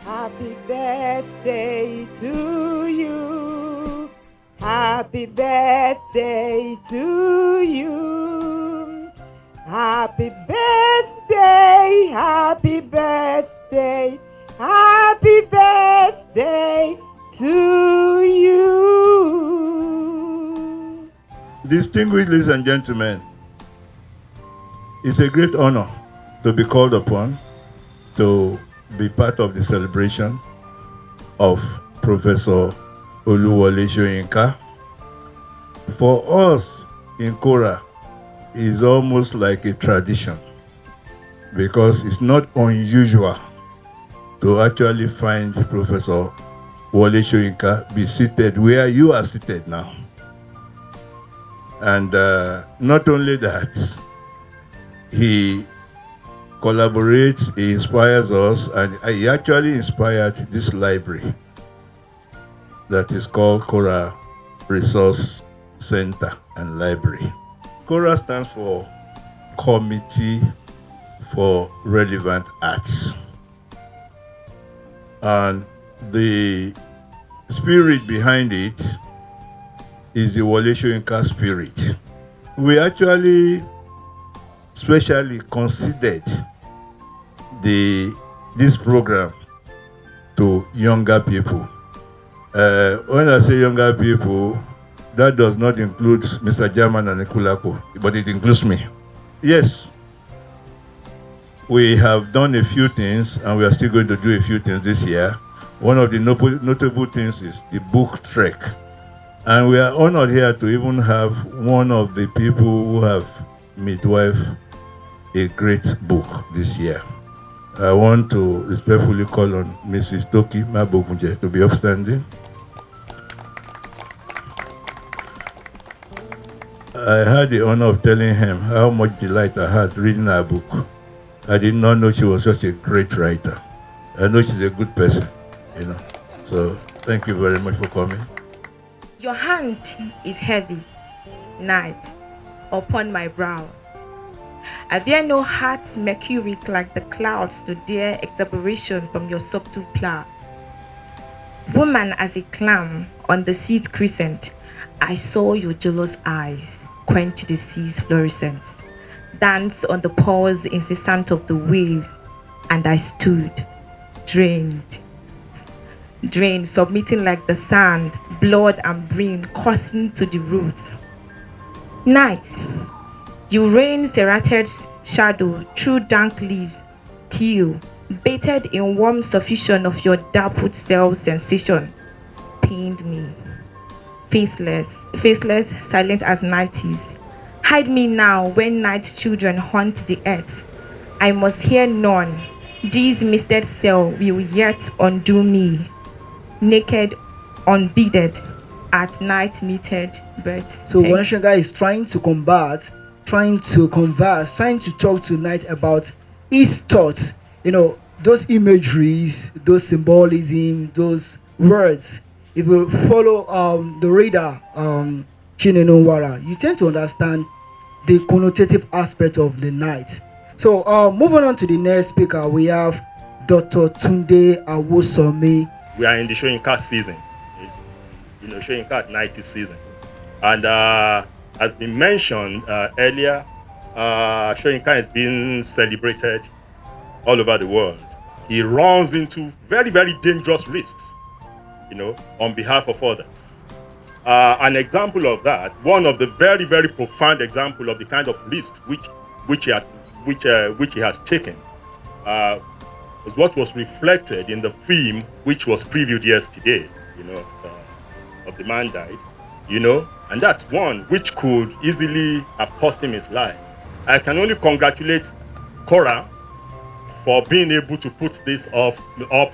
Happy birthday to you. Happy birthday to you. Happy birthday, happy birthday, happy birthday to you. Distinguished ladies and gentlemen, it's a great honor to be called upon to be part of the celebration of Professor Wole Soyinka. For us in CORA, it's almost like a tradition because it's not unusual to actually find Professor Wole Soyinka be seated where you are seated now. And not only that, he collaborates, he inspires us, and he actually inspired this library that is called CORA Resource Center and Library. CORA stands for Committee for Relevant Arts. And the spirit behind it is the Wole Soyinka spirit. We actually specially considered this program to younger people. When I say younger people, that does not include Mr. German and Nikulako, but it includes me. Yes, we have done a few things, and we are still going to do a few things this year. One of the notable things is the book trek. And we are honored here to even have one of the people who have midwife a great book this year. I want to respectfully call on Mrs. Toki Mabogunje to be upstanding. I had the honor of telling him how much delight I had reading her book. I did not know she was such a great writer. I know she's a good person, you know. So thank you very much for coming. Your hand is heavy, night, upon my brow. Are there no hearts mercuric like the clouds to dare exaberation from your subtle plough? Woman as a clam on the sea's crescent, I saw your jealous eyes quench the sea's fluorescence, dance on the pause incessant of the waves, and I stood, drained, submitting like the sand, blood and brain coursing to the roots. Night, you rain serrated shadow through dank leaves, till, baited in warm suffusion of your dappled self-sensation, pained me. Faceless, silent as night is. Hide me now when night's children haunt the earth. I must hear none. This misted cell will yet undo me. Naked, unbeaded, at night meted birth. So Wole Soyinka is trying to combat, trying to converse, trying to talk tonight about his thoughts. You know, those imageries, those symbolism, those words. If you follow the reader, Chinenowara, you tend to understand the connotative aspect of the night. So moving on to the next speaker, we have Dr. Tunde Awosomi. We are in the Soyinka season, you know, Soyinka90 season. And as been mentioned earlier, Soyinka is being celebrated all over the world. He runs into very, very dangerous risks, you know, on behalf of others. An example of that, one of the very, very profound example of the kind of risk which he has taken, was what was reflected in the film which was previewed yesterday, you know, of The Man Died, you know, and that's one which could easily have cost him his life. I can only congratulate CORA for being able to put this up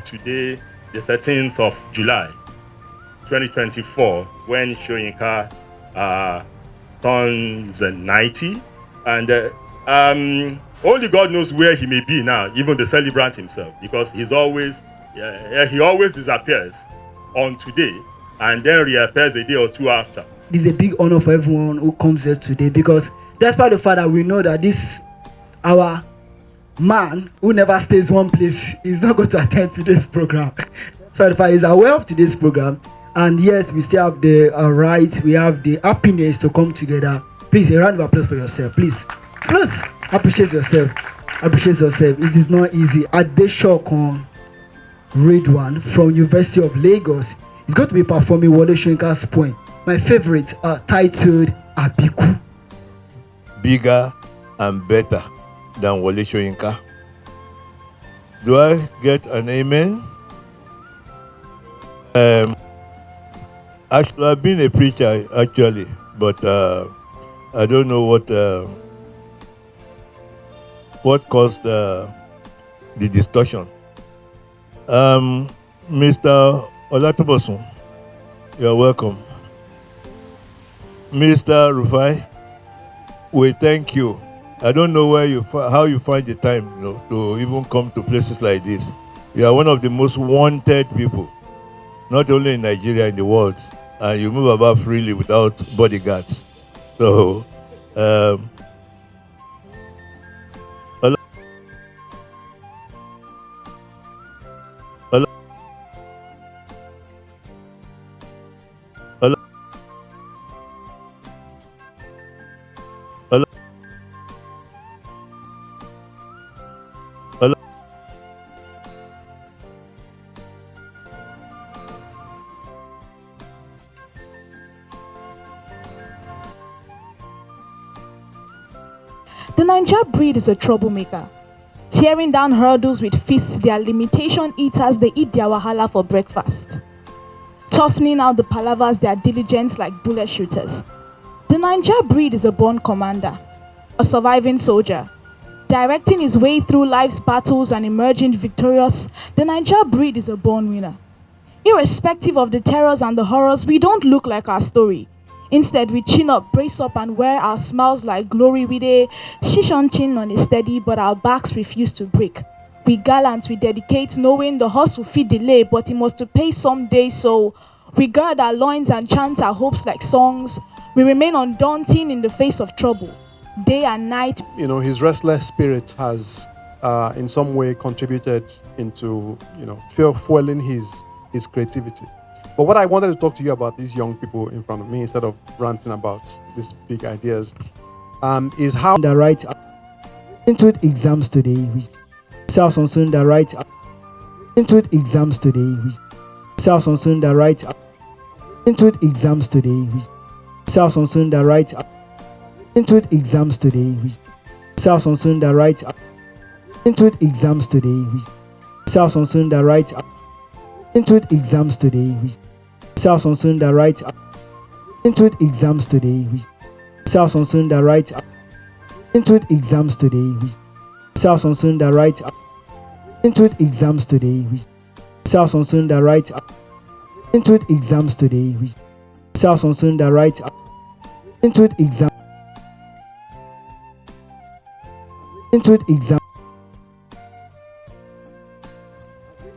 today, the 13th of July, 2024, when Soyinka turns 90. And only God knows where he may be now, even the celebrant himself, because he always disappears on today and then reappears a day or two after. This is a big honor for everyone who comes here today, because despite the fact that we know that this our man who never stays one place is not going to attend today's program. So if is aware of today's program, and yes, we still have the right, we have the happiness to come together. Please, a round of applause for yourself, please. Please, appreciate yourself. Appreciate yourself. It is not easy. Adeshokon Redwan from University of Lagos is going to be performing Wole Soyinka's poem, my favorite, titled Abiku. Bigger and better than Wole Soyinka. Do I get an amen? I should have been a preacher actually, but I don't know what caused the discussion. Mr. Olatobosun, you're welcome. Mr. Rufai, we thank you. I don't know how you find the time, to even come to places like this. You are one of the most wanted people, not only in Nigeria, in the world, and you move about freely without bodyguards. So, The Naija breed is a troublemaker, tearing down hurdles with fists. Their limitation eaters, they eat their wahala for breakfast. Toughening out the palavers, their diligence like bullet shooters. The Naija breed is a born commander, a surviving soldier, directing his way through life's battles and emerging victorious. The Naija breed is a born winner. Irrespective of the terrors and the horrors, we don't look like our story. Instead, we chin up, brace up, and wear our smiles like glory. We dey shish on chin on a steady, but our backs refuse to break. We gallant, we dedicate, knowing the horse will feed delay, but he must to pay someday. So we gird our loins and chant our hopes like songs. We remain undaunting in the face of trouble, day and night. His restless spirit has, in some way, contributed into, fueling his creativity. But what I wanted to talk to you about, these young people in front of me, instead of ranting about these big ideas, is how the right into exams today. We self on the right into exams today. We self on the right into exams today. We self on the right into exams today. We self on the right into exams today. We self on the right into exams today. We self on the right into exams today. We self on the right into exams today. We self on the right into exams today. We self on the right into exams today. We self on the right into exam into exam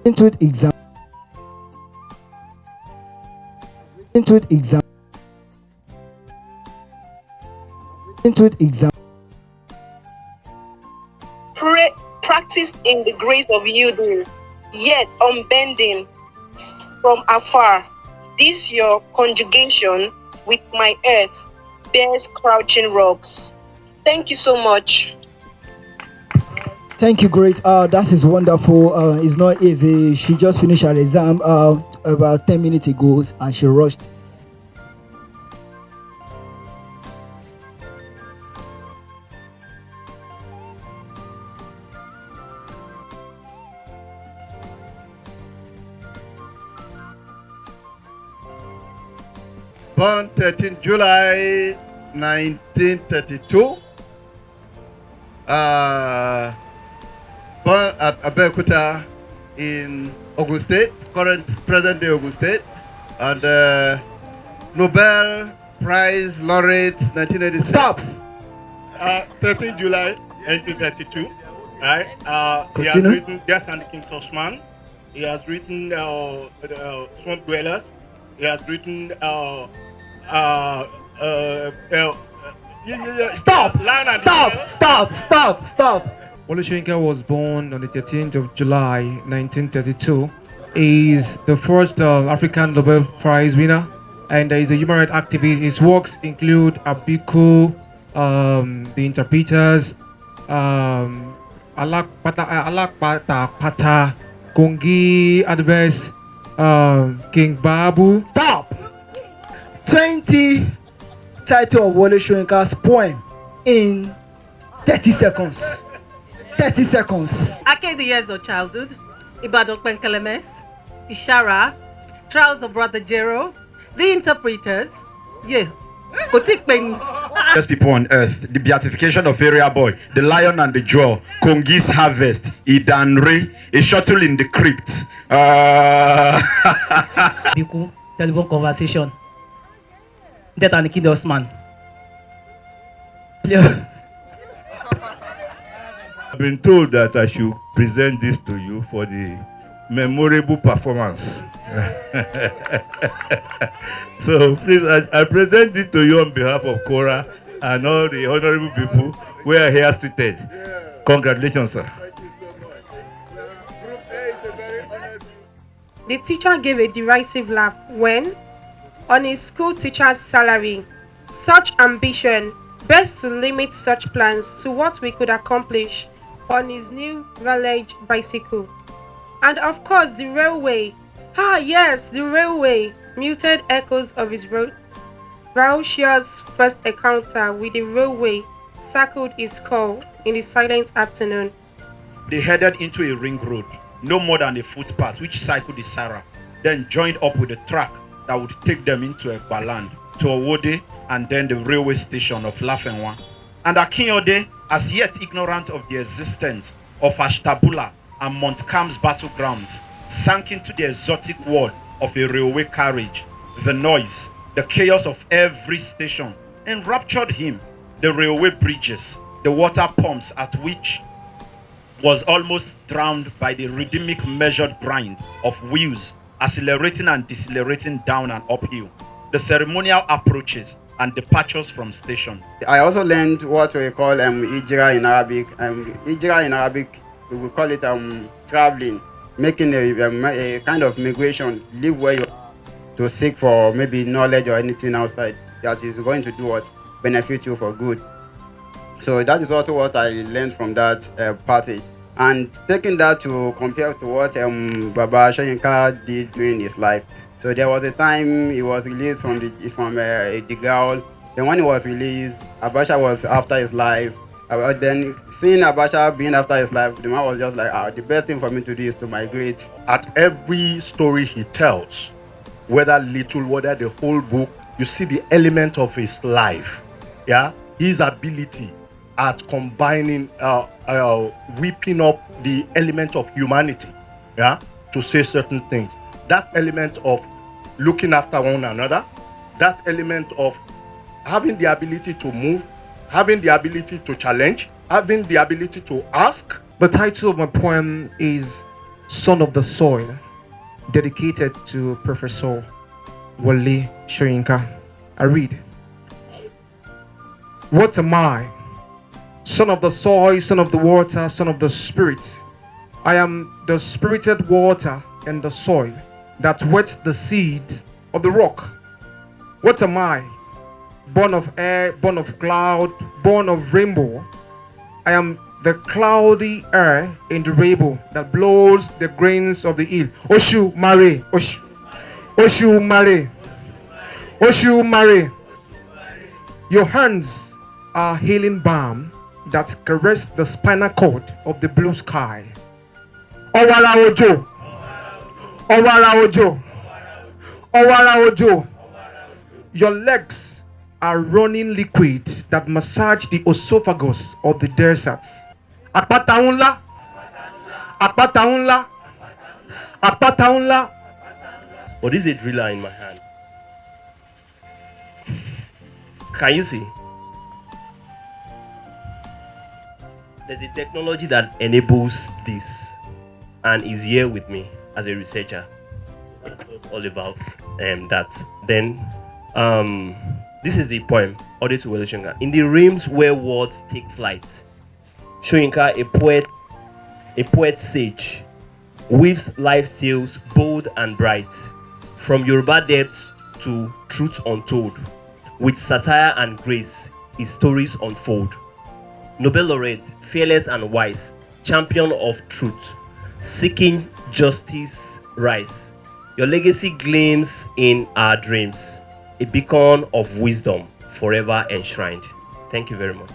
into exam into exam into exam. Practice in the grace of yielding, yet unbending from afar. This your conjugation with my earth bears crouching rocks. Thank you so much. Thank you, great. That is wonderful. It's not easy. She just finished her exam about 10 minutes ago, and she rushed. Born 13 July 1932. Born at Abeokuta in Ogun State, present day Ogun State, and Nobel Prize laureate 1986. Stop! 13 July 1932. Right? He has Continue. written Death and the King's Horseman. He has written Swamp Dwellers. He has written Stop! Lion and Stop! Stop! Stop! Stop! Wole Soyinka was born on the 13th of July 1932. He is the first African Nobel Prize winner, and is a human rights activist. His works include Abiku, The Interpreters, Alakpata Pata, Kongi Advice, King Babu. Stop! 20 title of Wole Soyinka's poem in 30 seconds. 30 seconds. Arcade Years of Childhood, IBADAN Penkelemies, ISARA, Trials of Brother Jero, The Interpreters, Best people on earth, the beatification of Area Boy, the lion and the jewel, Kongi's harvest, Idanre, a shuttle in the crypt. Biku, telephone conversation. Death and the Kid Osman. I've been told that I should present this to you for the memorable performance. So please, I present it to you on behalf of CORA and all the honorable people who are here seated. Congratulations, sir. The teacher gave a derisive laugh when, on his school teacher's salary, such ambition, best to limit such plans to what we could accomplish on his new Voyage bicycle. And of course the railway, yes, the railway, muted echoes of his raucous first encounter with the railway circled his skull in the silent afternoon. They headed into a ring road, no more than a footpath, which cycled the ISARA, then joined up with a track that would take them into Ekbaland, to Owode, and then the railway station of Lafenwa. And Akinyode, as yet ignorant of the existence of Ashtabula and Montcalm's battlegrounds, sank into the exotic world of a railway carriage. The noise, the chaos of every station enraptured him. The railway bridges, the water pumps at which was almost drowned by the rhythmic measured grind of wheels accelerating and decelerating down and uphill, the ceremonial approaches and departures from stations. I also learned what we call Hijra in Arabic. Hijra in Arabic, we will call it traveling, making a kind of migration, live where you are to seek for maybe knowledge or anything outside that is going to do what benefit you for good. So that is also what I learned from that passage. And taking that to compare to what Baba Soyinka did during his life. So there was a time he was released from the girl. Then when he was released, Abacha was after his life. Then seeing Abacha being after his life, the man was just like, the best thing for me to do is to migrate. At every story he tells, whether little, whether the whole book, you see the element of his life. Yeah, his ability at combining, whipping up the element of humanity, yeah, to say certain things. That element of looking after one another, that element of having the ability to move, having the ability to challenge, having the ability to ask. The title of my poem is Son of the Soil, dedicated to Professor Wole Soyinka. I read. What am I? Son of the soil, son of the water, son of the spirit. I am the spirited water and the soil that wets the seeds of the rock. What am I? Born of air, born of cloud, born of rainbow. I am the cloudy air in the rainbow that blows the grains of the hill. Oshu Mare, Oshu Mare, Oshu Mare. Your hands are healing balm that caress the spinal cord of the blue sky. Owara Ojo, Owara Ojo, Owara Ojo. Your legs are running liquid that massage the esophagus of the deserts. Apata unla, apata unla, apata unla. But this is a driller in my hand. Can you see? There's a technology that enables this and is here with me as a researcher. It's all about that. Then, this is the poem, Ode to Wole Soyinka. In the realms where words take flight, Soyinka, a poet sage, weaves life tales bold and bright, from Yoruba depths to truth untold. With satire and grace, his stories unfold. Nobel laureate, fearless and wise, champion of truth, seeking justice rise. Your legacy gleams in our dreams, a beacon of wisdom forever enshrined. Thank you very much.